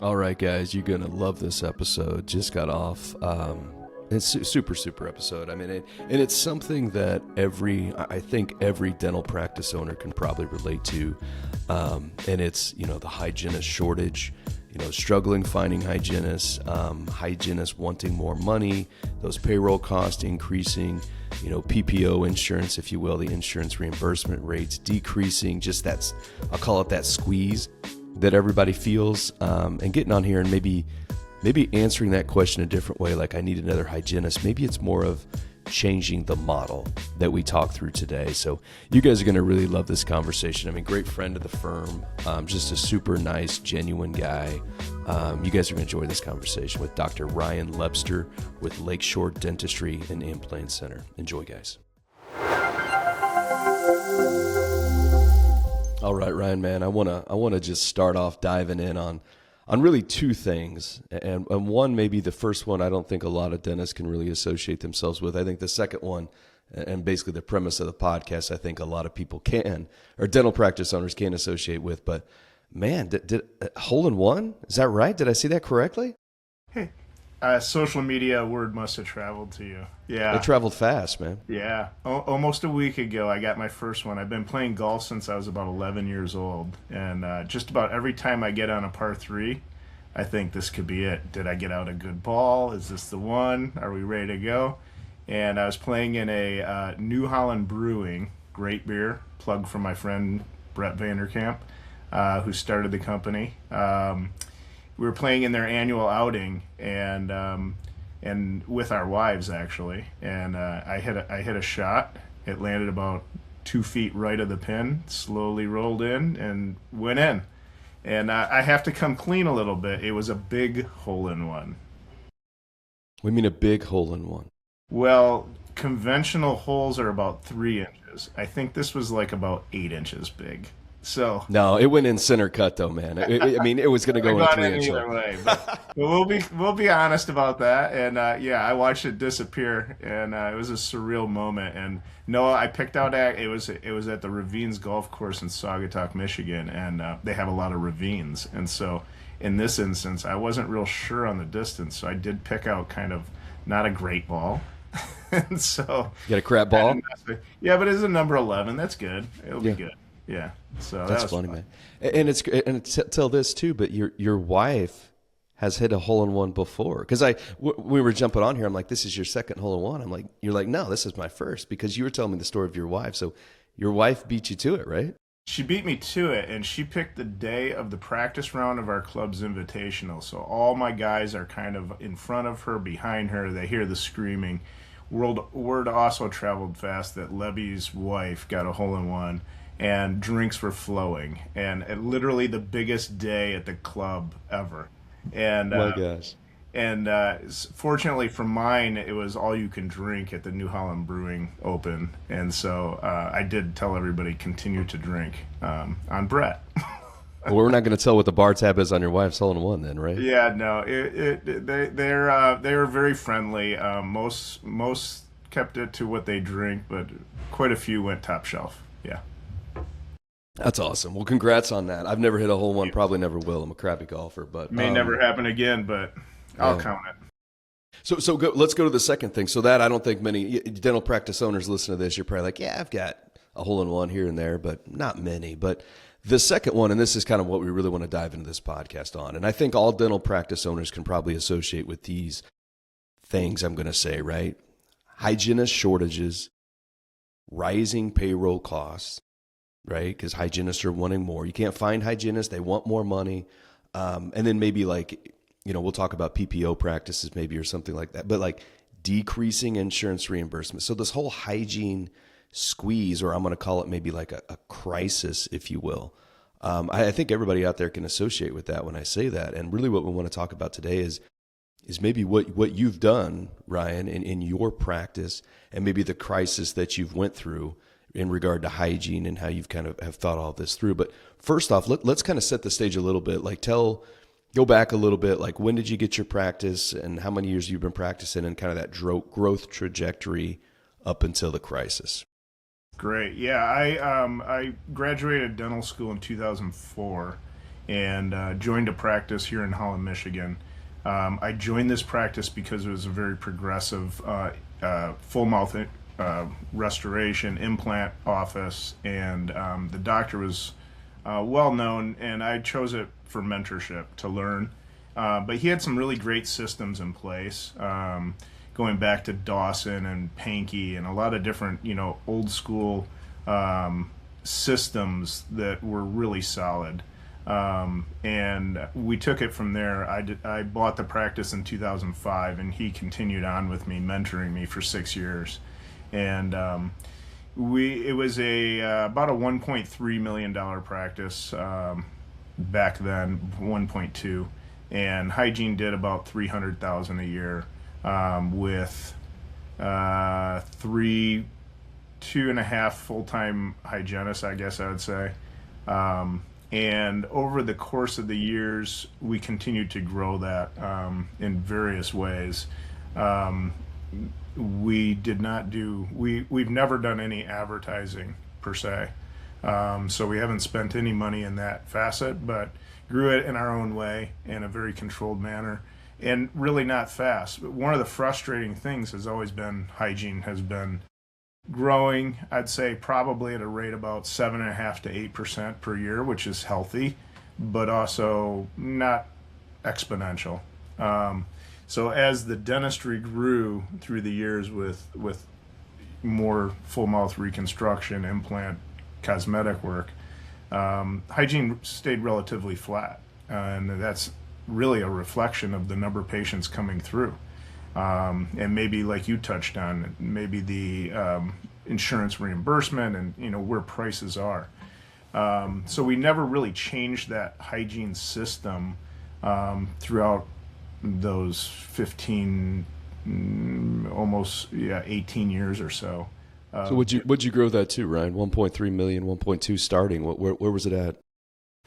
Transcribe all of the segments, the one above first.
All right, guys, you're going to love this episode. Just got off. It's a super episode. I mean, and it's something that I think every dental practice owner can probably relate to. And it's, the hygienist shortage, struggling finding hygienists, hygienists wanting more money, those payroll costs increasing, PPO insurance, if you will, the insurance reimbursement rates decreasing, just I'll call it that squeeze that everybody feels, and getting on here and maybe answering that question a different way, like I need another hygienist. Maybe it's more of changing the model that we talk through today. So you guys are going to really love this conversation. I mean, great friend of the firm, just a super nice, genuine guy. You guys are going to enjoy this conversation with Dr. Ryan Lebster with Lakeshore Dentistry and Implant Center. Enjoy, guys. All right, Ryan, man, I wanna just start off diving in on really two things, and one, maybe the first one, I don't think a lot of dentists can really associate themselves with. I think the second one, and basically the premise of the podcast, I think a lot of people can, or dental practice owners can associate with. But man, did hole in one? Is that right? Did I see that correctly? Hey, social media word must have traveled to you. Yeah. It traveled fast, man. Yeah. Almost a week ago, I got my first one. I've been playing golf since I was about 11 years old. And just about every time I get on a par 3, I think this could be it. Did I get out a good ball? Is this the one? Are we ready to go? And I was playing in a New Holland Brewing, great beer, plug from my friend Brett Vanderkamp, who started the company. We were playing in their annual outing, and with our wives actually. And I hit a shot. It landed about 2 feet right of the pin, slowly rolled in and went in. And I have to come clean a little bit. It was a big hole in one. We mean a big hole in one. Well, conventional holes are about 3 inches. I think this was like about 8 inches big. So no, it went in center cut though, man. I mean, it was going to go in 3 inch either way. But we'll be honest about that. And I watched it disappear, and it was a surreal moment. And no, I picked out it was at the Ravines Golf Course in Saugatuck, Michigan, and they have a lot of ravines. And so in this instance, I wasn't real sure on the distance, so I did pick out kind of not a great ball. And so you got a crap ball? Yeah, but it's a number 11. That's good. It'll be good. Yeah, so that's funny, man. And it's tell this too, but your wife has hit a hole in one before, because we were jumping on here. I'm like, this is your second hole in one. I'm like, you're like, no, this is my first, because you were telling me the story of your wife. So your wife beat you to it, right? She beat me to it, and she picked the day of the practice round of our club's invitational. So all my guys are kind of in front of her, behind her. They hear the screaming. Word also traveled fast that Levy's wife got a hole in one. And drinks were flowing, and literally the biggest day at the club ever. And my gosh! And fortunately for mine, it was all you can drink at the New Holland Brewing Open, and so I did tell everybody continue to drink on Brett. Well, we're not going to tell what the bar tab is on your wife's hole in one, then, right? Yeah, no, they were very friendly. Most kept it to what they drink, but quite a few went top shelf. Yeah. That's awesome. Well, congrats on that. I've never hit a hole in one, probably never will. I'm a crappy golfer, but may never happen again, but I'll count it. So let's go to the second thing. So that, I don't think many dental practice owners listen to this. You're probably like, yeah, I've got a hole in one here and there, but not many. But the second one, and this is kind of what we really want to dive into this podcast on, and I think all dental practice owners can probably associate with these things I'm going to say, right? Hygienist shortages, rising payroll costs, right? Because hygienists are wanting more. You can't find hygienists. They want more money. And then maybe like, we'll talk about PPO practices maybe or something like that, but like decreasing insurance reimbursement. So this whole hygiene squeeze, or I'm going to call it maybe like a crisis, if you will. I think everybody out there can associate with that when I say that. And really what we want to talk about today is maybe what you've done, Ryan, in your practice, and maybe the crisis that you've went through in regard to hygiene and how you've kind of have thought all this through. But first off, let's kind of set the stage a little bit. Like go back a little bit. Like, when did you get your practice, and how many years you've been practicing, and kind of that growth trajectory up until the crisis? Great. Yeah, I graduated dental school in 2004, and joined a practice here in Holland, Michigan. I joined this practice because it was a very progressive full mouth restoration implant office, and the doctor was well known, and I chose it for mentorship to learn. But he had some really great systems in place, going back to Dawson and Pankey and a lot of different, old school systems that were really solid. And we took it from there. I bought the practice in 2005, and he continued on with me, mentoring me for 6 years. And it was about a $1.3 million practice back then, 1.2, and hygiene did about $300,000 a year, with 2.5 full-time hygienists, I guess I would say. And over the course of the years, we continued to grow that in various ways. We've never done any advertising per se. So we haven't spent any money in that facet, but grew it in our own way in a very controlled manner, and really not fast. But one of the frustrating things has always been hygiene has been growing, I'd say probably at a rate about 7.5 to 8% per year, which is healthy, but also not exponential. So as the dentistry grew through the years with more full mouth reconstruction, implant, cosmetic work, hygiene stayed relatively flat, and that's really a reflection of the number of patients coming through. And maybe, like you touched on, maybe the insurance reimbursement and where prices are. So we never really changed that hygiene system throughout those 15, almost 18 years or so. So would you grow that to, Ryan? 1.3 million, 1.2 starting. Where was it at?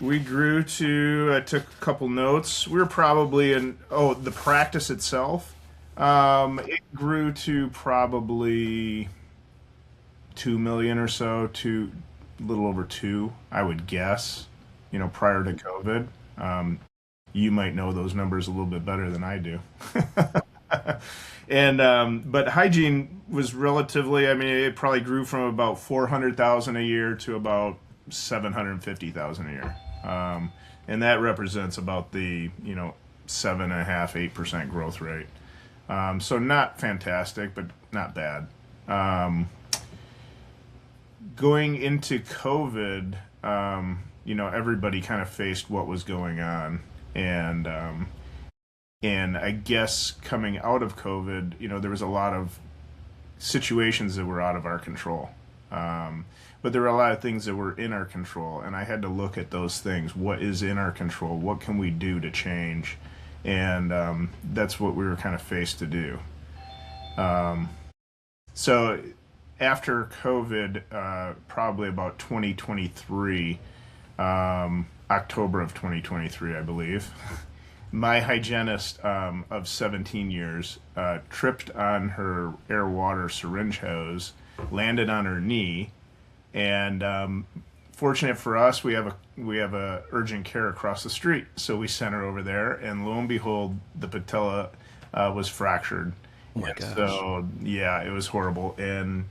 We grew to, I took a couple notes. We were probably the practice itself. It grew to probably 2 million or so, to a little over 2, I would guess, prior to COVID. You might know those numbers a little bit better than I do. And but hygiene was relatively, it probably grew from about 400,000 a year to about 750,000 a year. And that represents about the 7.5-8% growth rate. So not fantastic, but not bad. Going into COVID, everybody kind of faced what was going on, and I guess coming out of COVID, there was a lot of situations that were out of our control. But there were a lot of things that were in our control, and I had to look at those things. What is in our control? What can we do to change? And that's what we were kind of faced to do. So after COVID, probably about 2023, October of 2023, I believe, my hygienist of 17 years tripped on her air water syringe hose, landed on her knee, and fortunate for us, we have a urgent care across the street, so we sent her over there, and lo and behold, the patella was fractured. Oh my gosh. So yeah, it was horrible, and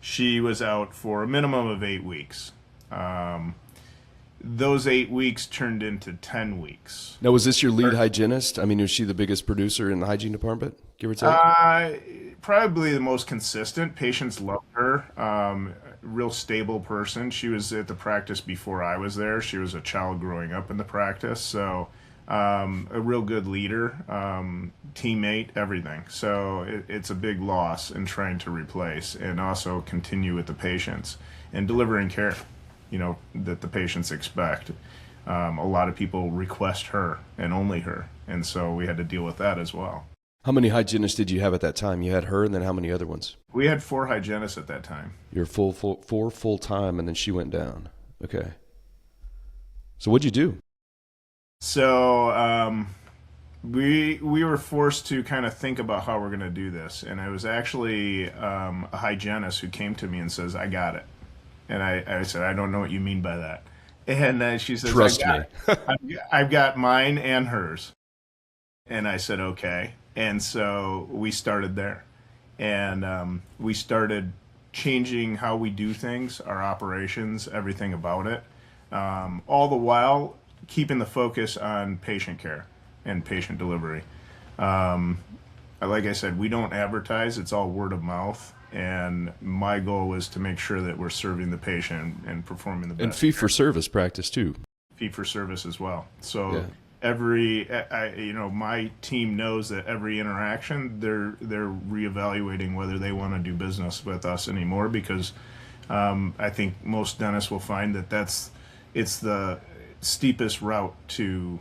she was out for a minimum of 8 weeks. Those 8 weeks turned into 10 weeks. Now, was this your lead hygienist? Was she the biggest producer in the hygiene department, give or take? Probably the most consistent. Patients loved her. Real stable person. She was at the practice before I was there. She was a child growing up in the practice. So a real good leader, teammate, everything. So it's a big loss in trying to replace and also continue with the patients and delivering care, that the patients expect. A lot of people request her and only her. And so we had to deal with that as well. How many hygienists did you have at that time? You had her, and then how many other ones? We had 4 hygienists at that time. You're 4 full-time, and then she went down. Okay. So what'd you do? So we were forced to kind of think about how we're going to do this. And it was actually a hygienist who came to me and says, I got it. And I said, I don't know what you mean by that. And she says, Trust me. I've got mine and hers. And I said, okay. And so we started there. And we started changing how we do things, our operations, everything about it. All the while keeping the focus on patient care and patient delivery. Like I said, we don't advertise, it's all word of mouth. And my goal was to make sure that we're serving the patient and performing the best. And fee for service practice too. Fee for service as well. So Yeah. my team knows that every interaction, they're reevaluating whether they want to do business with us anymore, because I think most dentists will find that it's the steepest route to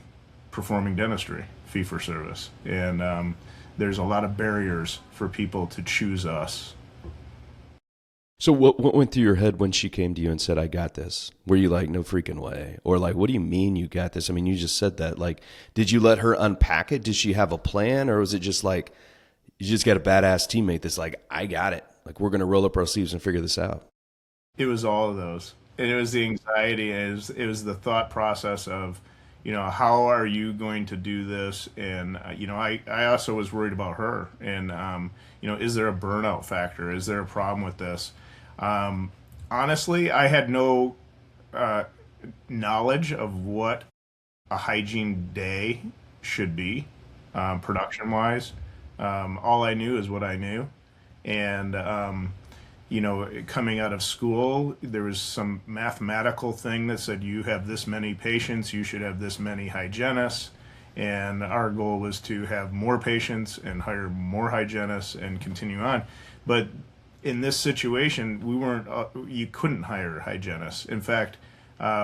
performing dentistry, fee for service, and there's a lot of barriers for people to choose us. So what went through your head when she came to you and said, I got this? Were you like, no freaking way? Or like, what do you mean you got this? I mean, you just said that. Like, did you let her unpack it? Did she have a plan? Or was it just like, you just got a badass teammate that's like, I got it. Like, we're going to roll up our sleeves and figure this out. It was all of those. And it was the anxiety. It was the thought process of, how are you going to do this? And, I also was worried about her. And, is there a burnout factor? Is there a problem with this? Honestly, I had no knowledge of what a hygiene day should be, production-wise. All I knew is what I knew. And, coming out of school, there was some mathematical thing that said you have this many patients, you should have this many hygienists. And our goal was to have more patients and hire more hygienists and continue on. But in this situation, you couldn't hire hygienists. In fact,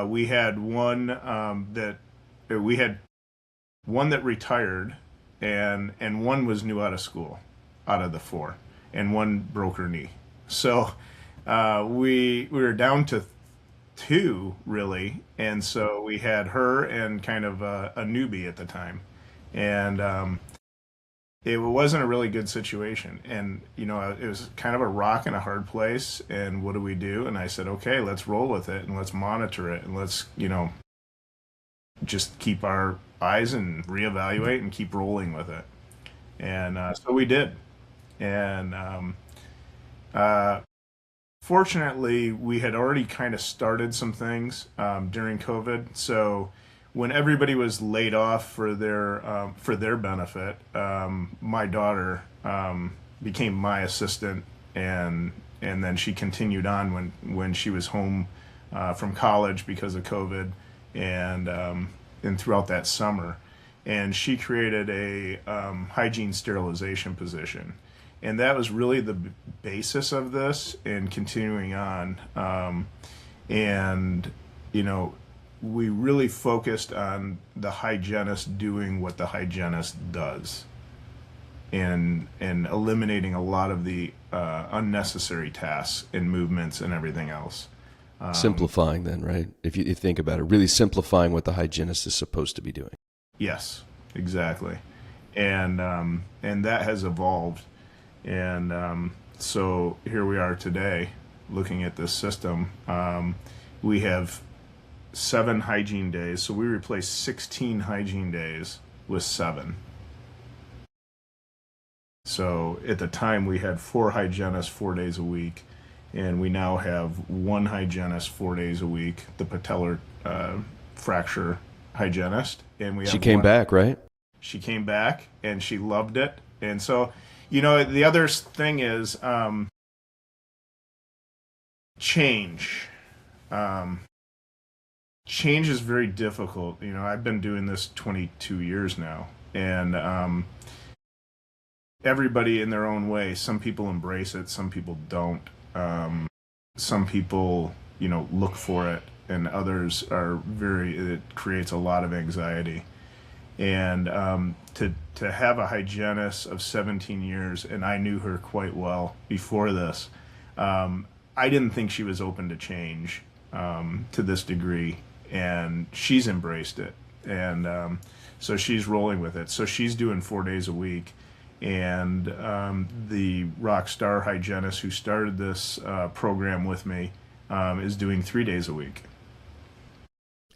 we had one that retired, and one was new out of school, out of the four, and one broke her knee. So we were down to two, really, and so we had her and kind of a newbie at the time, and it wasn't a really good situation. And it was kind of a rock and a hard place. And what do we do? And I said, okay, let's roll with it and let's monitor it, and let's just keep our eyes and reevaluate and keep rolling with it. And so we did. And fortunately, we had already kind of started some things during COVID. So when everybody was laid off for their benefit, my daughter became my assistant, and then she continued on when she was home from college because of COVID, and throughout that summer, and she created a hygiene sterilization position. And that was really the basis of this and continuing on. We really focused on the hygienist doing what the hygienist does, and eliminating a lot of the unnecessary tasks and movements and everything else. Simplifying then, right? If you think about it, really simplifying what the hygienist is supposed to be doing. Yes, exactly. And that has evolved. And so here we are today looking at this system. We have 7 hygiene days, so we replaced 16 hygiene days with 7. So at the time we had 4 hygienists 4 days a week, and we now have 1 hygienist 4 days a week, the patellar fracture hygienist. And we have She came back, right? She came back and she loved it. And so, the other thing is change. Change is very difficult. I've been doing this 22 years now, and everybody in their own way. Some people embrace it, some people don't. Some people, look for it, and others it creates a lot of anxiety. And to have a hygienist of 17 years, and I knew her quite well before this, I didn't think she was open to change to this degree, and she's embraced it, and so she's rolling with it. So she's doing 4 days a week, and the rock star hygienist who started this program with me is doing 3 days a week.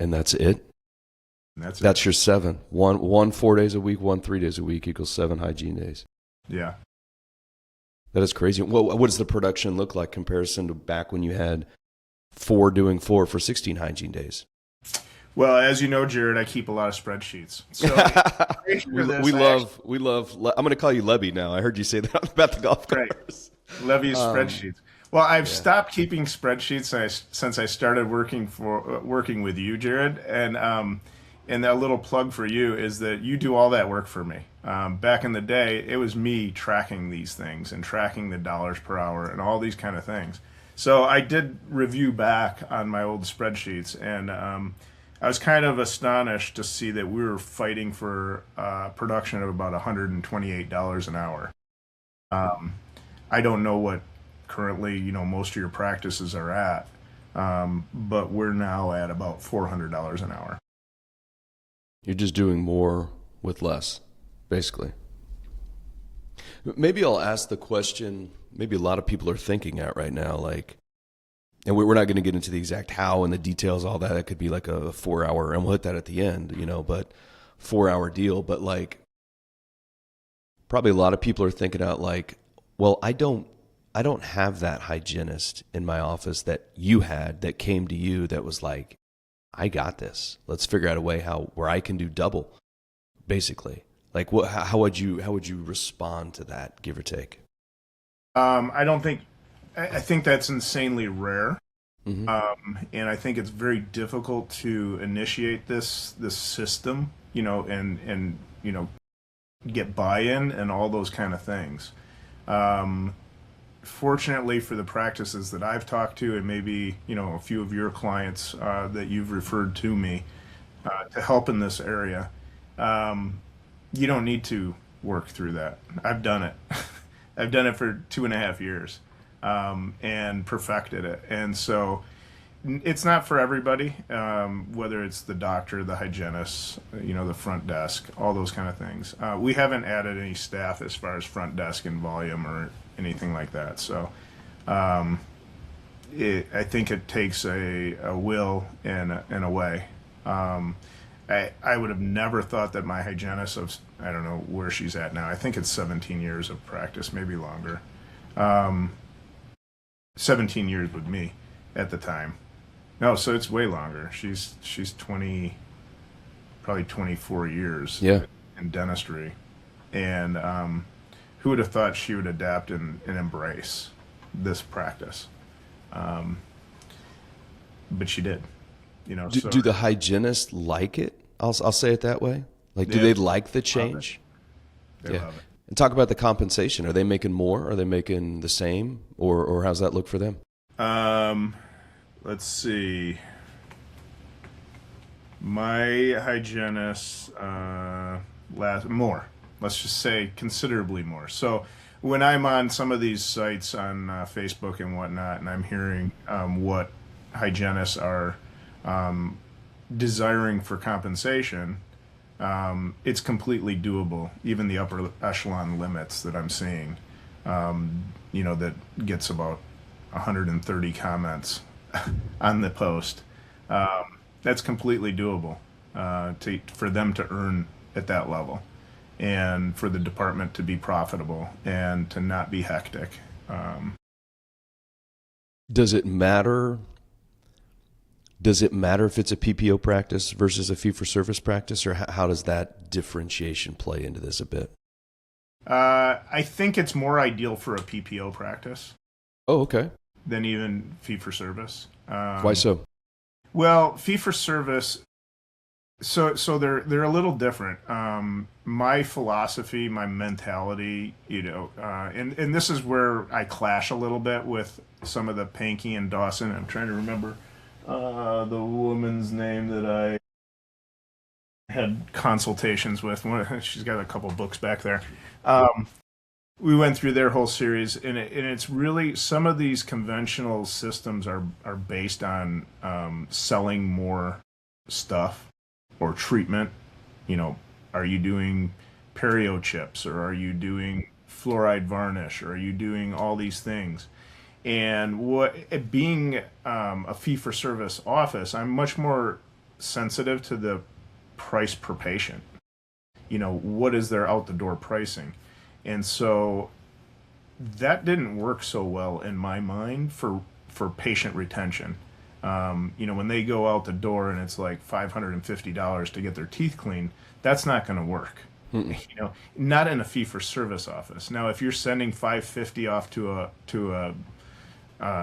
And that's it. And that's That's it. your seven. One 4 days a week, one 3 days a week equals 7 hygiene days. Yeah. That is crazy. What does the production look like comparison to back when you had four doing four for 16 hygiene days? Well, as you know, Jared, I keep a lot of spreadsheets. So we love. I'm going to call you Lebby now. I heard you say that about the golf right. course. Levy's spreadsheets. Well, I've stopped keeping spreadsheets since I started working with you, Jared. And that little plug for you is that you do all that work for me. Back in the day, it was me tracking these things and tracking the dollars per hour and all these kind of things. So I did review back on my old spreadsheets, and I was kind of astonished to see that we were fighting for production of about $128 an hour. I don't know what currently, most of your practices are at, but we're now at about $400 an hour. You're just doing more with less, basically. Maybe I'll ask the question, maybe a lot of people are thinking at right now, like, and we're not going to get into the exact how and the details, all that. It could be like a 4 hour, and we'll hit that at the end, but 4 hour deal. But like, probably a lot of people are thinking out like, well, I don't have that hygienist in my office that you had that came to you that was like, I got this. Let's figure out a way where I can do double, basically. Like, how would you respond to that, give or take? I think that's insanely rare. Mm-hmm. And I think it's very difficult to initiate this system, and get buy-in and all those kind of things. Fortunately for the practices that I've talked to, and maybe a few of your clients that you've referred to me to help in this area, you don't need to work through that. I've done it. I've done it for 2.5 years and perfected it. And so it's not for everybody, whether it's the doctor, the hygienist, the front desk, all those kind of things. We haven't added any staff as far as front desk and volume or anything like that. So I think it takes a will and a way. I would have never thought that my hygienist I don't know where she's at now. I think it's 17 years of practice, maybe longer. 17 years with me at the time. No, so it's way longer. She's 20, probably 24 years in dentistry. And who would have thought she would adapt and embrace this practice? But she did. Do the hygienists like it? I'll say it that way. Like, do they like the change? They love it. And talk about the compensation. Are they making more? Are they making the same? Or how's that look for them? Let's see. My hygienist more. Let's just say considerably more. So when I'm on some of these sites on Facebook and whatnot, and I'm hearing what hygienists are desiring for compensation, it's completely doable. Even the upper echelon limits that I'm seeing, that gets about 130 comments on the post. That's completely doable for them to earn at that level, and for the department to be profitable and to not be hectic. Does it matter? Does it matter if it's a PPO practice versus a fee-for-service practice, or how does that differentiation play into this a bit? I think it's more ideal for a PPO practice. Oh, okay. Than even fee-for-service. Why so? Well, fee-for-service, so they're a little different. My philosophy, my mentality, and this is where I clash a little bit with some of the Pankey and Dawson. I'm trying to remember the woman's name that I had consultations with. She's got a couple books back there. We went through their whole series, and it's really, some of these conventional systems are based on selling more stuff or treatment. Are you doing perio chips, or are you doing fluoride varnish, or are you doing all these things? And being a fee-for-service office, I'm much more sensitive to the price per patient. What is their out the door pricing? And so that didn't work so well in my mind for patient retention. When they go out the door and it's like $550 to get their teeth cleaned, that's not going to work. Not in a fee for service office. Now, if you're sending $550 off to a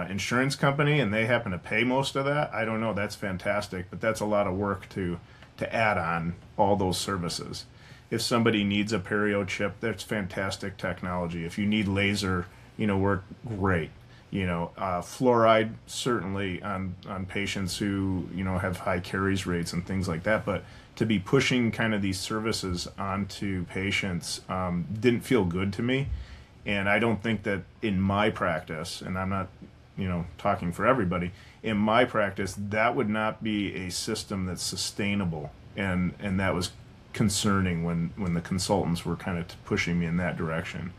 insurance company and they happen to pay most of that, I don't know. That's fantastic, but that's a lot of work to add on all those services. If somebody needs a perio chip, that's fantastic technology. If you need laser, we're great. Fluoride certainly on patients who have high caries rates and things like that. But to be pushing kind of these services onto patients didn't feel good to me, and I don't think that in my practice, and I'm not talking for everybody, in my practice that would not be a system that's sustainable, and that was concerning when the consultants were kind of pushing me in that direction.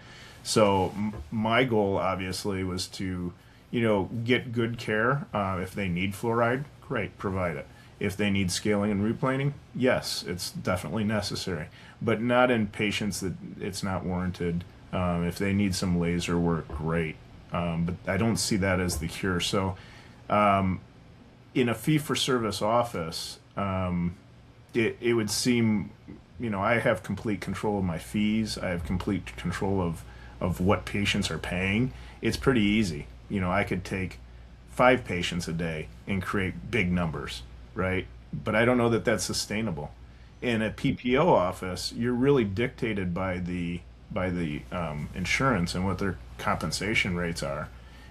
So my goal obviously was to, get good care. If they need fluoride, great, provide it. If they need scaling and replaning, yes, it's definitely necessary, but not in patients that it's not warranted. If they need some laser work, great. But I don't see that as the cure. So in a fee-for-service office, it would seem, I have complete control of my fees. I have complete control of what patients are paying. It's pretty easy. I could take 5 patients a day and create big numbers, right? But I don't know that that's sustainable. In a PPO office, you're really dictated by the insurance and what their compensation rates are.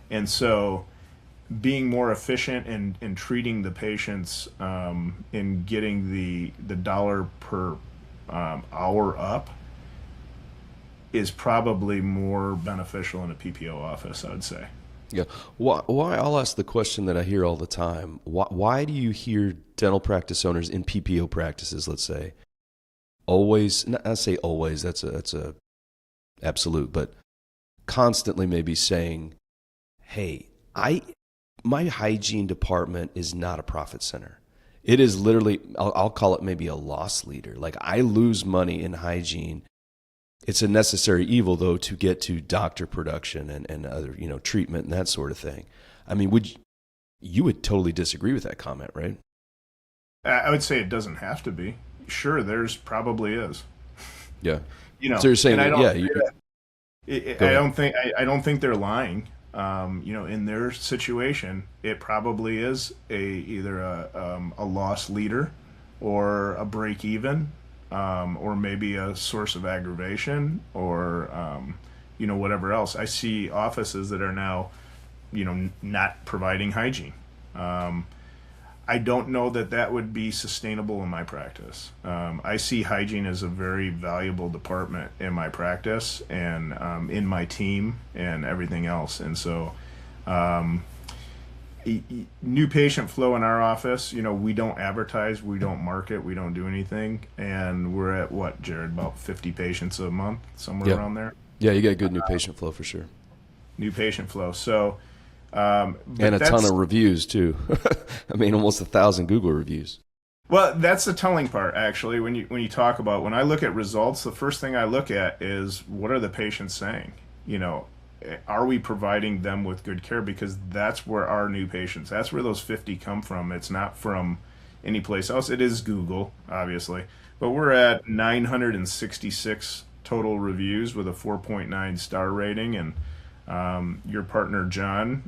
And so being more efficient in treating the patients and getting the dollar per hour up is probably more beneficial in a PPO office, I would say. Yeah. Why? I'll ask the question that I hear all the time. Why do you hear dental practice owners in PPO practices, let's say, always, not I say always, that's a absolute, but constantly maybe saying, hey, my hygiene department is not a profit center. It is literally, I'll call it maybe a loss leader. Like, I lose money in hygiene. It's a necessary evil, though, to get to doctor production and other, treatment and that sort of thing. I mean, you would totally disagree with that comment, right? I would say it doesn't have to be. Sure, there's probably is. Yeah. So you're saying, I don't don't think they're lying. In their situation, it probably is either a loss leader or a break even, or maybe a source of aggravation, or whatever else. I see offices that are now, not providing hygiene. I don't know that would be sustainable in my practice. I see hygiene as a very valuable department in my practice and in my team and everything else. And so new patient flow in our office, we don't advertise, we don't market, we don't do anything. And we're at what, Jared, about 50 patients a month, somewhere around there? Yeah, you got good new patient flow for sure. New patient flow. So, and a ton of reviews too. I mean, almost 1,000 Google reviews. Well, that's the telling part, actually. When you talk about, when I look at results, the first thing I look at is, what are the patients saying? Are we providing them with good care? Because that's where our new patients, that's where those 50 come from. It's not from any place else. It is Google, obviously, but we're at 966 total reviews with a 4.9 star rating, and your partner John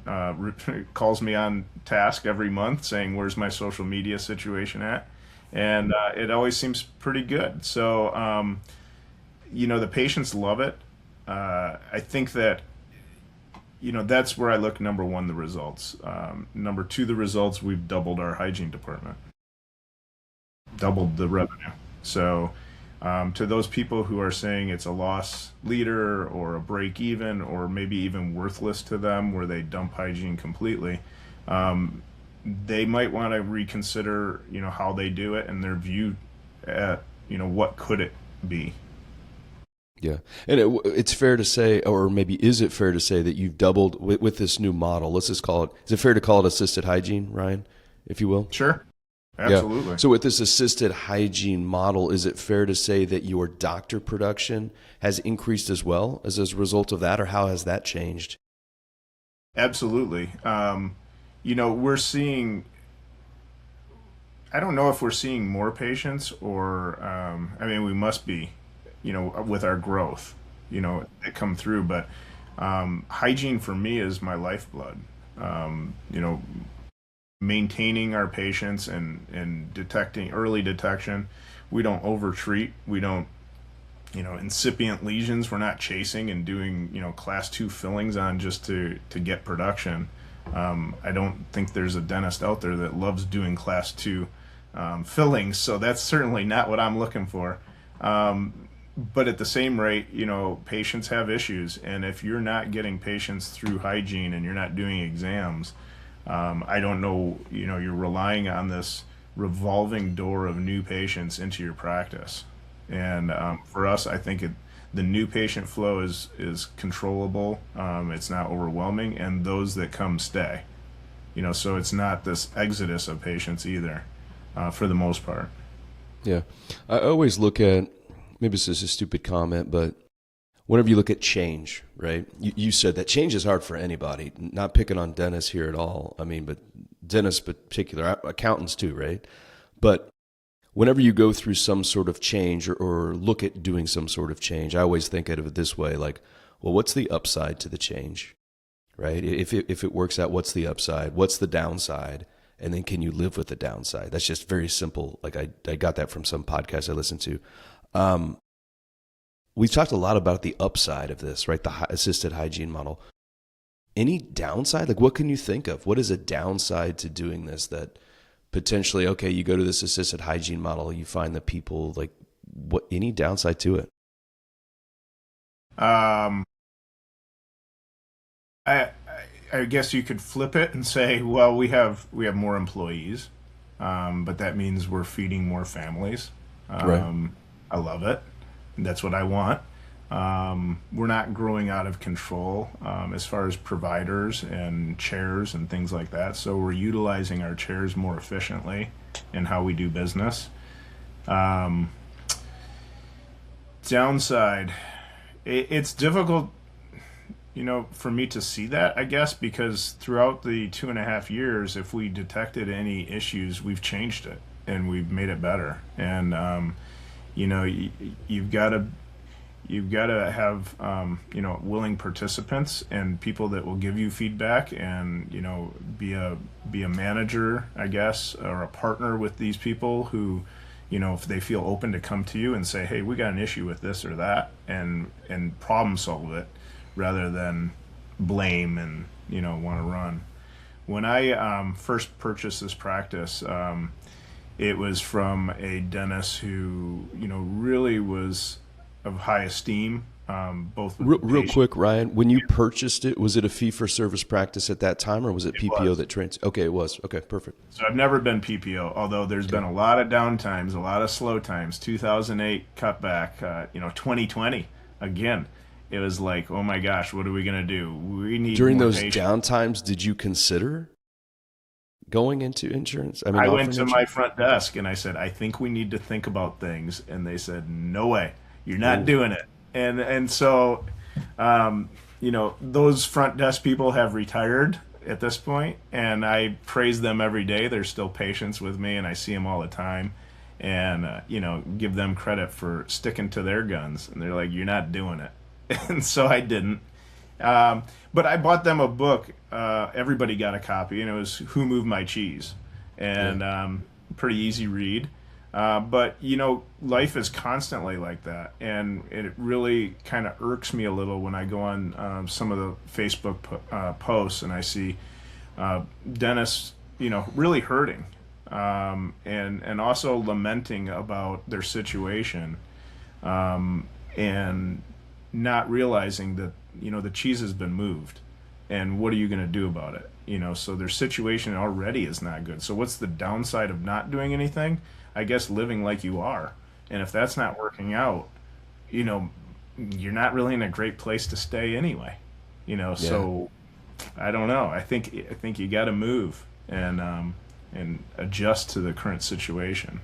calls me on task every month saying, where's my social media situation at? And it always seems pretty good. So the patients love it. I think that that's where I look. Number one, the results. Number two, the results. We've doubled our hygiene department, doubled the revenue. So to those people who are saying it's a loss leader or a break even or maybe even worthless to them, where they dump hygiene completely, they might want to reconsider how they do it and their view at what could it be. Yeah, and it's fair to say, or maybe is it fair to say, that you've doubled with this new model? Let's just call it. Is it fair to call it assisted hygiene, Ryan, if you will? Sure. Yeah. Absolutely. So with this assisted hygiene model, is it fair to say that your doctor production has increased as well as a result of that, or how has that changed? Absolutely. We're seeing, I don't know if we're seeing more patients or, I mean, we must be, with our growth, that come through. But hygiene for me is my lifeblood. Um, you know, Maintaining our patients and detecting early detection. We don't overtreat. We don't, incipient lesions. We're not chasing and doing, class two fillings on just to get production. I don't think there's a dentist out there that loves doing class two fillings, so that's certainly not what I'm looking for. But at the same rate, patients have issues, and if you're not getting patients through hygiene and you're not doing exams, I don't know, you're relying on this revolving door of new patients into your practice. And for us, I think the new patient flow is controllable. It's not overwhelming, and those that come stay. So it's not this exodus of patients either, for the most part. Yeah. I always look at, maybe this is a stupid comment, but whenever you look at change, right? You said that change is hard for anybody, not picking on dentists here at all. I mean, but dentists in particular, accountants too, right? But whenever you go through some sort of change or look at doing some sort of change, I always think of it this way, like, well, what's the upside to the change, right? If it works out, what's the upside? What's the downside? And then can you live with the downside? That's just very simple. Like I got that from some podcast I listened to. We've talked a lot about the upside of this, right? The assisted hygiene model. Any downside? Like, what can you think of? What is a downside to doing this that potentially, okay, you go to this assisted hygiene model, you find the people, like, what, any downside to it? Um, I, I guess you could flip it and say, well, we have more employees, but that means we're feeding more families. Right. I love it. That's what I want. We're not growing out of control as far as providers and chairs and things like that. So we're utilizing our chairs more efficiently in how we do business. Um, Downside, it's difficult, for me to see that, I guess, because throughout the 2.5 years, if we detected any issues, we've changed it and we've made it better. And you know, y- you've got to have willing participants and people that will give you feedback and be a manager, I guess, or a partner with these people who, if they feel open to come to you and say, hey, we got an issue with this or that, and problem solve it rather than blame and want to run. When I first purchased this practice, it was from a dentist who really was of high esteem, both with the Real patient. quick, Ryan, when you purchased it, was it a fee for service practice at that time, or was it It PPO was. that trains? Okay, it was. Okay, perfect. So I've never been PPO, although there's been Okay. a lot of downtimes, a lot of slow times. 2008 cutback, 2020 again. It was like, oh my gosh, what are we gonna do? We need During more those patients. downtimes, did you consider going into insurance? I mean, I went offering to my insurance? front desk and I said, I think we need to think about things, and they said, no way, you're not Oh, doing it. And so, those front desk people have retired at this point, and I praise them every day. They're still patients with me, and I see them all the time, and give them credit for sticking to their guns. And they're like, "You're not doing it," and so I didn't. But I bought them a book. Everybody got a copy, and it was "Who Moved My Cheese," yeah. and pretty easy read. But life is constantly like that, and it really kind of irks me a little when I go on some of the Facebook posts and I see dentists, really hurting, and also lamenting about their situation, and not realizing that the cheese has been moved, and what are you going to do about it? So their situation already is not good. So what's the downside of not doing anything? I guess living like you are. And if that's not working out, you know, you're not really in a great place to stay anyway. Yeah. So I don't know. I think you got to move, and and adjust to the current situation.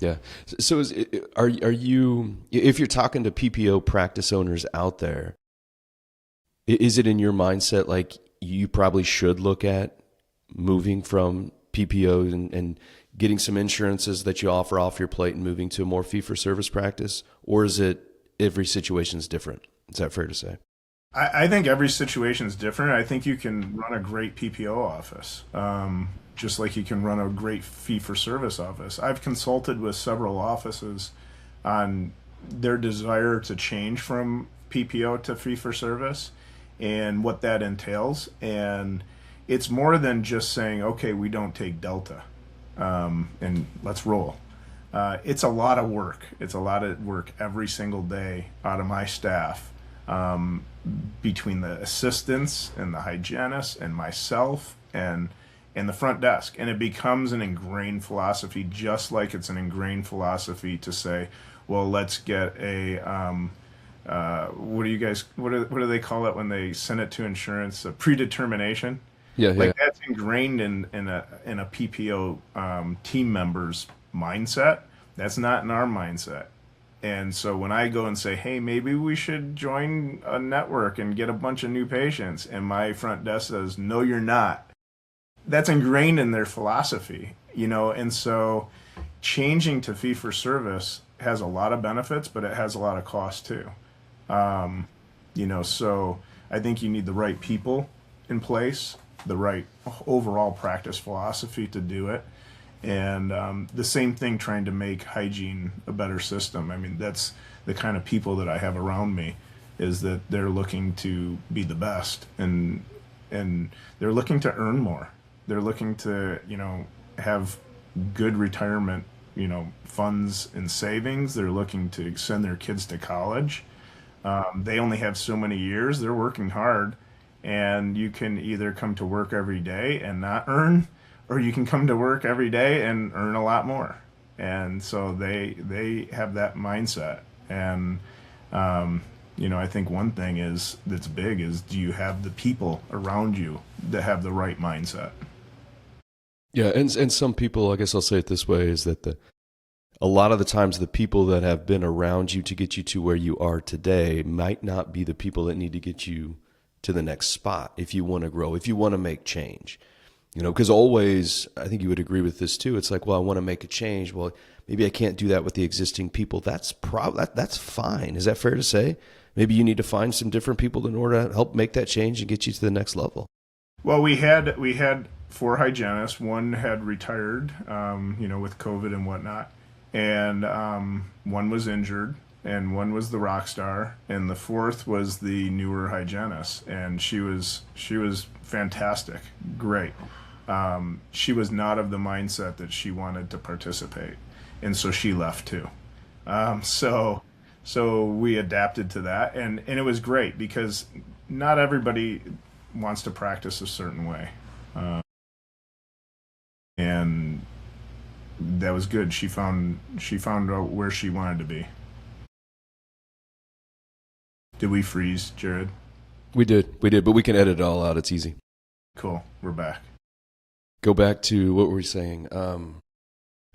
Yeah. So are you, if you're talking to PPO practice owners out there, is it in your mindset like you probably should look at moving from PPO and getting some insurances that you offer off your plate and moving to a more fee-for-service practice? Or is it every situation is different? Is that fair to say? I think every situation is different. I think you can run a great PPO office, just like you can run a great fee-for-service office. I've consulted with several offices on their desire to change from PPO to fee-for-service and what that entails. And it's more than just saying, okay, we don't take Delta, and let's roll. It's a lot of work. It's a lot of work every single day out of my staff, between the assistants and the hygienists and myself and the front desk. And it becomes an ingrained philosophy, just like it's an ingrained philosophy to say, well, let's get a what do they call it when they send it to insurance? A predetermination. Yeah, Like that's ingrained in a PPO team member's mindset. That's not in our mindset. And so when I go and say, hey, maybe we should join a network and get a bunch of new patients, and my front desk says, no, you're not. That's ingrained in their philosophy, and so changing to fee for service has a lot of benefits, but it has a lot of cost too. So I think you need the right people in place, the right overall practice philosophy to do it. And the same thing trying to make hygiene a better system. I mean, that's the kind of people that I have around me, is that they're looking to be the best, and they're looking to earn more. They're looking to, have good retirement, funds and savings. They're looking to send their kids to college. They only have so many years. They're working hard, and you can either come to work every day and not earn, or you can come to work every day and earn a lot more. And so they have that mindset. And I think one thing that's big is, do you have the people around you that have the right mindset? Yeah, and some people, I guess I'll say it this way, is that a lot of the times the people that have been around you to get you to where you are today might not be the people that need to get you to the next spot if you want to grow, if you want to make change. Because always, I think you would agree with this too. It's like, well, I want to make a change. Well, maybe I can't do that with the existing people. That's fine. Is that fair to say? Maybe you need to find some different people in order to help make that change and get you to the next level. Well, we had 4 hygienists. One had retired, with COVID and whatnot, and one was injured, and one was the rock star, and the fourth was the newer hygienist, and she was fantastic, great. She was not of the mindset that she wanted to participate, and so she left too. So we adapted to that, and it was great, because not everybody wants to practice a certain way, and that was good. She found out where she wanted to be. Did we freeze, Jared? We did, but we can edit it all out. It's easy. Cool, we're back. Go back to what were we saying?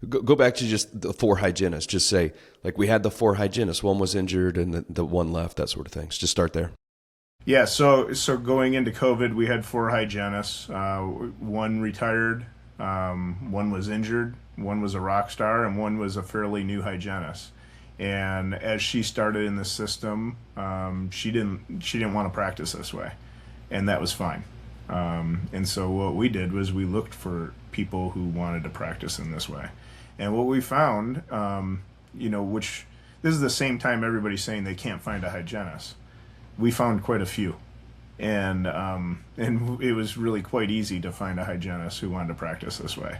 Go back to just the 4 hygienists. Just say, like, we had the 4 hygienists. One was injured and the one left, that sort of thing. Just start there. Yeah, so going into COVID, we had 4 hygienists. One retired, one was injured, one was a rock star, and one was a fairly new hygienist. And as she started in the system, she didn't want to practice this way, and that was fine. And so what we did was we looked for people who wanted to practice in this way. And what we found, which this is the same time everybody's saying they can't find a hygienist, we found quite a few. And it was really quite easy to find a hygienist who wanted to practice this way.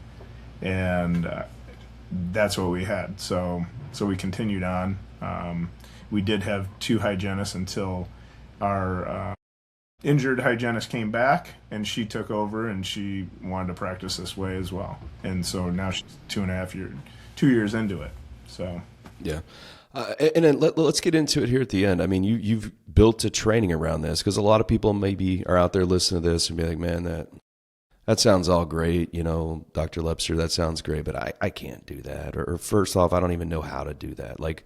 And that's what we had. So we continued on. We did have 2 hygienists until our injured hygienist came back, and she took over, and she wanted to practice this way as well. And so now she's 2 years into it. So yeah. And then let's get into it here at the end. I mean, you've built a training around this, because a lot of people maybe are out there listening to this and be like, man, That sounds all great, Dr. Lebster. That sounds great, but I can't do that. Or first off, I don't even know how to do that. Like,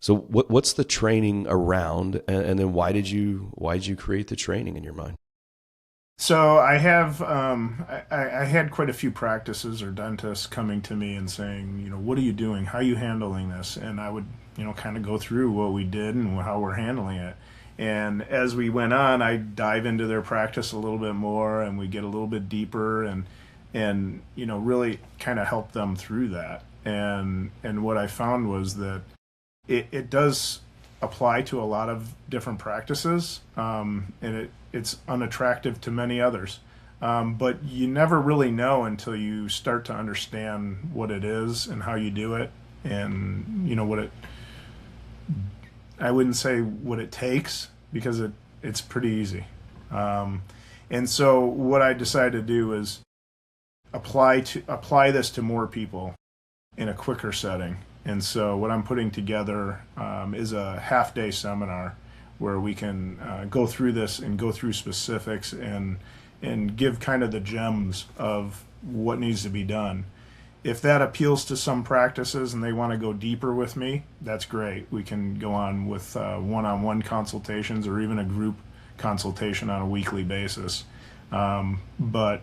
so what's the training around, and then why did you create the training in your mind? So I have I had quite a few practices or dentists coming to me and saying, what are you doing? How are you handling this? And I would, kind of go through what we did and how we're handling it. And as we went on, I dive into their practice a little bit more, and we get a little bit deeper, and really kind of help them through that. And what I found was that it does apply to a lot of different practices, and it's unattractive to many others. But you never really know until you start to understand what it is and how you do it, and I wouldn't say what it takes, because it's pretty easy. And so what I decided to do is apply this to more people in a quicker setting. And so what I'm putting together is a half-day seminar where we can go through this and go through specifics and give kind of the gems of what needs to be done. If that appeals to some practices and they want to go deeper with me, that's great. We can go on with one-on-one consultations or even a group consultation on a weekly basis. But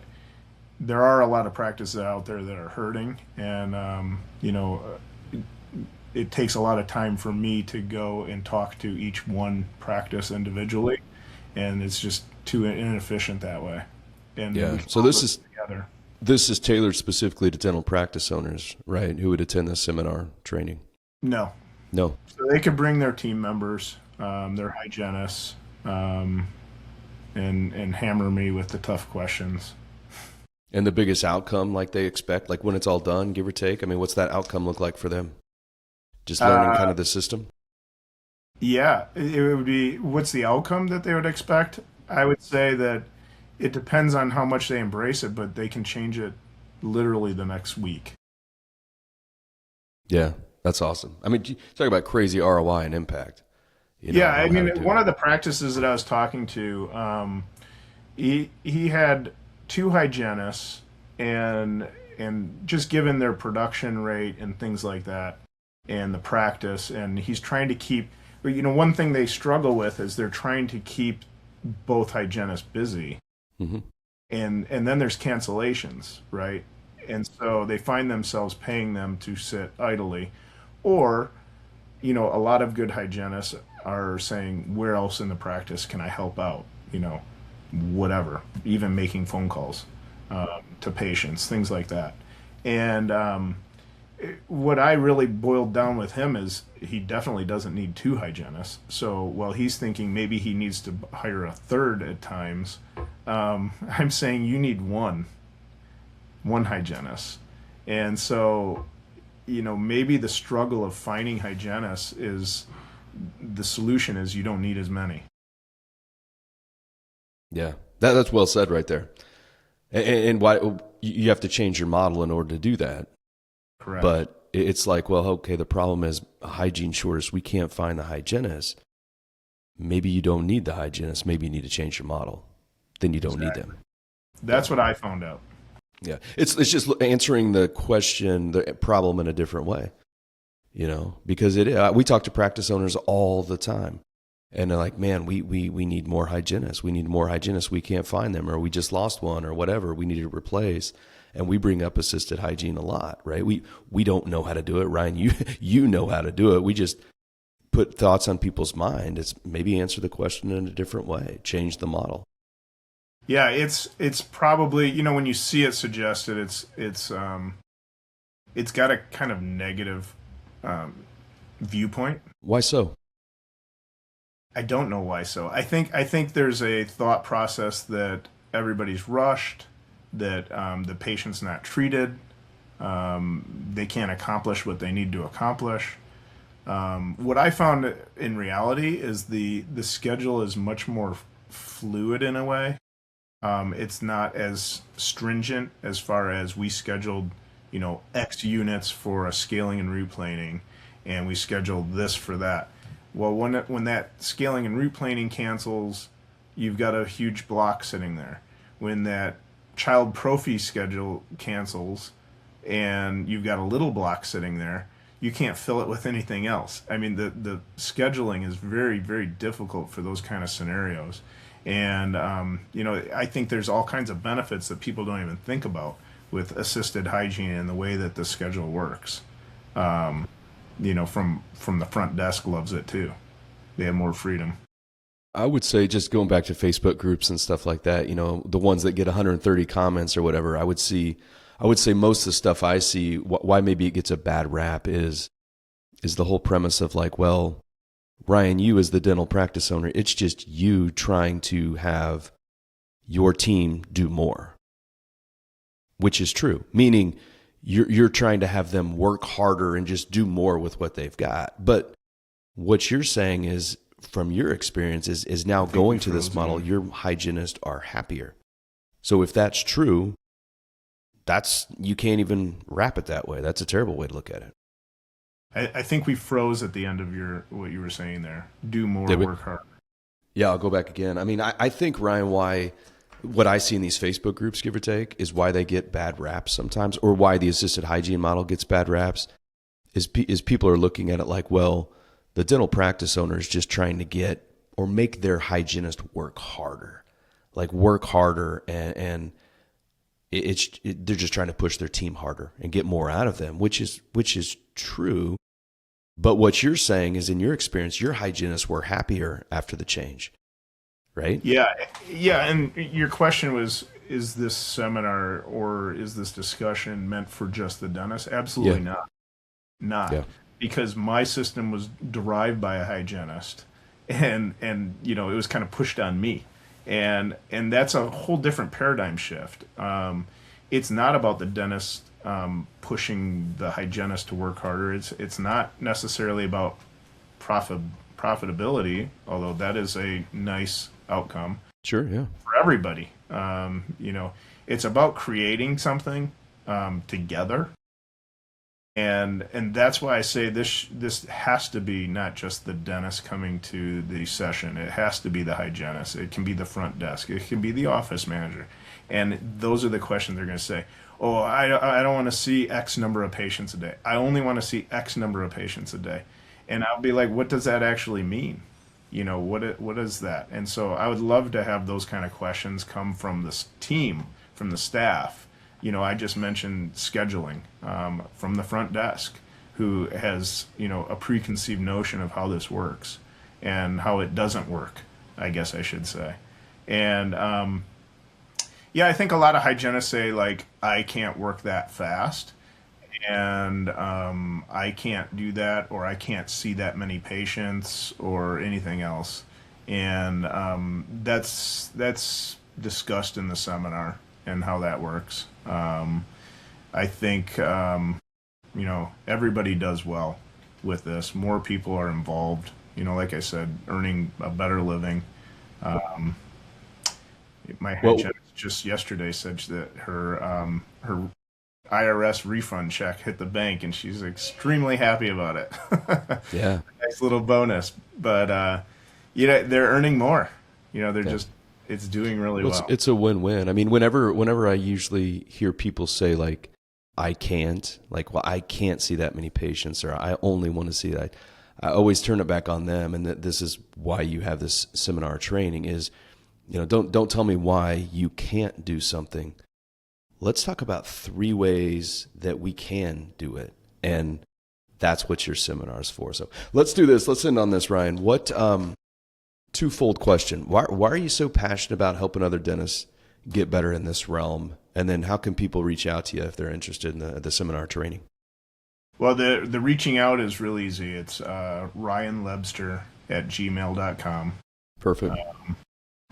there are a lot of practices out there that are hurting, and it takes a lot of time for me to go and talk to each one practice individually, and it's just too inefficient that way. And Yeah. we can So all this work is together. this is tailored specifically to dental practice owners, right? Who would attend this seminar training? No, No. so they could bring their team members, their hygienists, and hammer me with the tough questions. And the biggest outcome, like they expect, like when it's all done, give or take. I mean, what's that outcome look like for them? Just learning kind of the system. Yeah, it would be, what's the outcome that they would expect? I would say that it depends on how much they embrace it, but they can change it literally the next week. Yeah, that's awesome. I mean, you talk about crazy ROI and impact. Yeah, I on how mean, to do one it. of the practices that I was talking to, he had two hygienists, and just given their production rate and things like that, and the practice, and he's trying to keep. But one thing they struggle with is they're trying to keep both hygienists busy, Hmm. and then there's cancellations, right? And so they find themselves paying them to sit idly, or a lot of good hygienists are saying, where else in the practice can I help out? Whatever, even making phone calls to patients, things like that. And what I really boiled down with him is he definitely doesn't need two hygienists. So while he's thinking maybe he needs to hire a third at times, I'm saying you need one hygienist. And so, maybe the struggle of finding hygienists is the solution is you don't need as many. Yeah, that's well said right there. And why you have to change your model in order to do that. Correct. But it's like, well, okay, the problem is a hygiene shortage. We can't find the hygienist. Maybe you don't need the hygienist. Maybe you need to change your model. Then you don't need them. That's what I found out. Yeah, it's just answering the question, the problem in a different way. Because we talk to practice owners all the time, and they're like, man, we need more hygienists. We need more hygienists. We can't find them, or we just lost one, or whatever. We need to replace. And we bring up assisted hygiene a lot, right? We don't know how to do it, Ryan. You know how to do it. We just put thoughts on people's mind. It's maybe answer the question in a different way, change the model. Yeah, it's probably when you see it suggested, it's got a kind of negative viewpoint. Why so? I don't know why so. I think there's a thought process that everybody's rushed, that the patient's not treated, they can't accomplish what they need to accomplish. What I found in reality is the schedule is much more fluid in a way. It's not as stringent as far as we scheduled, X units for a scaling and replaning, and we scheduled this for that. Well, when that scaling and replaning cancels, you've got a huge block sitting there. When that child prophy schedule cancels and you've got a little block sitting there, you can't fill it with anything else. I mean, the scheduling is very, very difficult for those kind of scenarios. And, I think there's all kinds of benefits that people don't even think about with assisted hygiene and the way that the schedule works. From the front desk loves it too. They have more freedom. I would say, just going back to Facebook groups and stuff like that, the ones that get 130 comments or whatever, I would say most of the stuff I see, why maybe it gets a bad rap is the whole premise of like, well, Ryan, you as the dental practice owner, it's just you trying to have your team do more, which is true. Meaning you're trying to have them work harder and just do more with what they've got. But what you're saying is, from your experience, is now going to this model, your hygienists are happier. So if that's true, you can't even wrap it that way. That's a terrible way to look at it. I think we froze at the end of what you were saying there. Do more, work harder. Yeah, I'll go back again. I mean, I think, Ryan, what I see in these Facebook groups, give or take, is why they get bad raps sometimes, or why the assisted hygiene model gets bad raps, is people are looking at it like, well, the dental practice owner is just trying to get or make their hygienist work harder, and they're just trying to push their team harder and get more out of them, which is true. But what you're saying is, in your experience, your hygienists were happier after the change, right? Yeah. And your question was, is this seminar or is this discussion meant for just the dentist? Absolutely not. Yeah. Because my system was derived by a hygienist, and it was kind of pushed on me, and that's a whole different paradigm shift. It's not about the dentist pushing the hygienist to work harder. It's not necessarily about profitability, although that is a nice outcome. Sure, yeah. For everybody, it's about creating something together. And that's why I say this has to be not just the dentist coming to the session. It has to be the hygienist. It can be the front desk. It can be the office manager. And those are the questions they're going to say. Oh, I don't want to see X number of patients a day. I only want to see X number of patients a day. And I'll be like, what does that actually mean? What is that? And so I would love to have those kind of questions come from the team, from the staff. I just mentioned scheduling from the front desk, who has, a preconceived notion of how this works and how it doesn't work, I guess I should say. And, I think a lot of hygienists say, like, I can't work that fast, and I can't do that, or I can't see that many patients or anything else. And that's discussed in the seminar and how that works. I think, everybody does well with this. More people are involved, like I said, earning a better living. My hygienist just yesterday said that her IRS refund check hit the bank, and she's extremely happy about it. Yeah. Nice little bonus. But, they're earning more. It's doing really well. It's a win-win. I mean, whenever I usually hear people say, like, I can't see that many patients, or I only want to see that, I always turn it back on them. And this is why you have this seminar training is, don't tell me why you can't do something. Let's talk about 3 ways that we can do it. And that's what your seminar is for. So let's do this. Let's end on this, Ryan. What, twofold question. Why are you so passionate about helping other dentists get better in this realm? And then how can people reach out to you if they're interested in the seminar training? Well, the reaching out is real easy. It's ryanlebster@gmail.com. Perfect.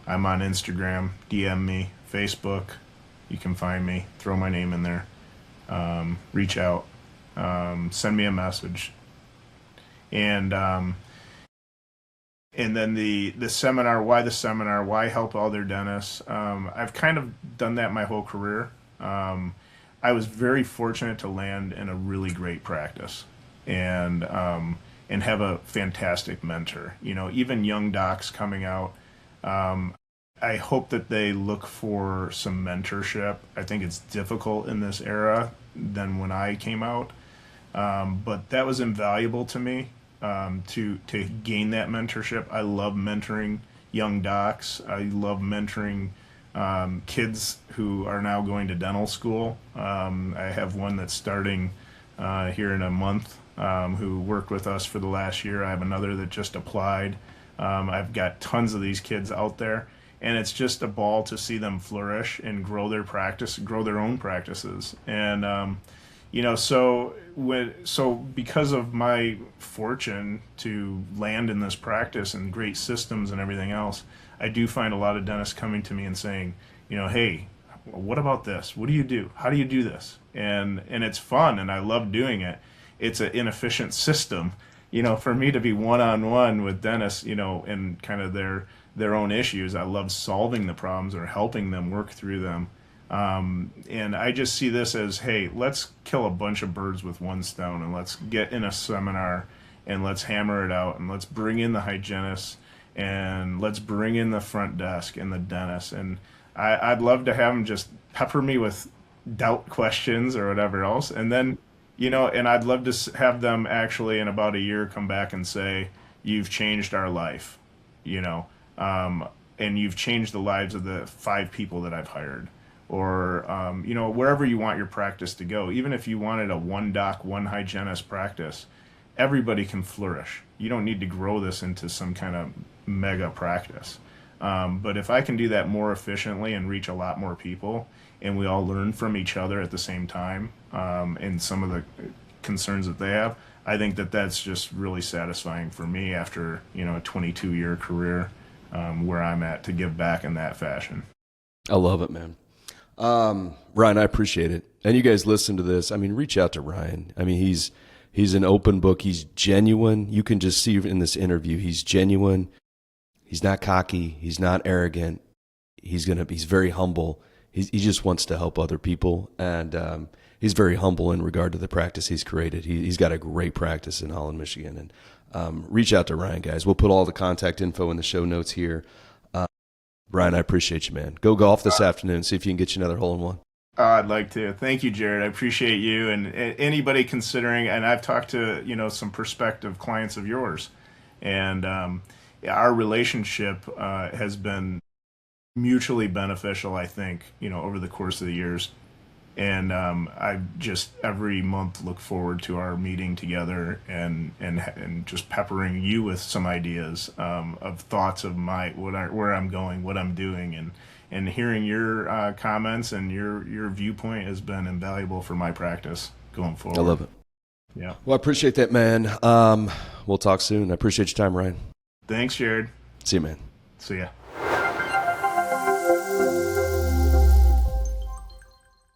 I'm on Instagram. DM me. Facebook. You can find me. Throw my name in there. Reach out. Send me a message. And then the seminar, why the seminar, why help other dentists? I've kind of done that my whole career. I was very fortunate to land in a really great practice and have a fantastic mentor. Even young docs coming out, I hope that they look for some mentorship. I think it's difficult in this era than when I came out, but that was invaluable to me, to gain that mentorship. I love mentoring young docs. I love mentoring kids who are now going to dental school. I have one that's starting here in a month, who worked with us for the last year. I have another that just applied. I've got tons of these kids out there, and it's just a ball to see them flourish and grow their practice, grow their own practices. And so because of my fortune to land in this practice and great systems and everything else, I do find a lot of dentists coming to me and saying, hey, what about this? What do you do? How do you do this? And it's fun, and I love doing it. It's an inefficient system, for me to be one-on-one with dentists, and kind of their own issues. I love solving the problems or helping them work through them. And I just see this as, hey, let's kill a bunch of birds with one stone, and let's get in a seminar and let's hammer it out, and let's bring in the hygienists, and let's bring in the front desk and the dentist. And I'd love to have them just pepper me with doubt questions or whatever else. And then, and I'd love to have them actually in about a year come back and say, you've changed our life, and you've changed the lives of the 5 people that I've hired. Or, wherever you want your practice to go. Even if you wanted a one doc, one hygienist practice, everybody can flourish. You don't need to grow this into some kind of mega practice. But if I can do that more efficiently and reach a lot more people, and we all learn from each other at the same time, and some of the concerns that they have, I think that that's just really satisfying for me after, a 22-year career, where I'm at, to give back in that fashion. I love it, man. Ryan, I appreciate it. And you guys listen to this. Reach out to Ryan. He's an open book. He's genuine. You can just see in this interview, he's genuine. He's not cocky. He's not arrogant. He's very humble. He just wants to help other people. And, he's very humble in regard to the practice he's created. He's got a great practice in Holland, Michigan. And, reach out to Ryan, guys. We'll put all the contact info in the show notes here. Brian, I appreciate you, man. Go golf this afternoon. See if you can get you another hole-in-one. I'd like to. Thank you, Jared. I appreciate you and anybody considering. And I've talked to some prospective clients of yours, and our relationship has been mutually beneficial, I think, over the course of the years. And I just every month look forward to our meeting together and just peppering you with some ideas of thoughts of where I'm going, what I'm doing, and hearing your comments and your viewpoint has been invaluable for my practice going forward. I love it. Yeah. Well, I appreciate that, man. We'll talk soon. I appreciate your time, Ryan. Thanks, Jared. See you, man. See ya.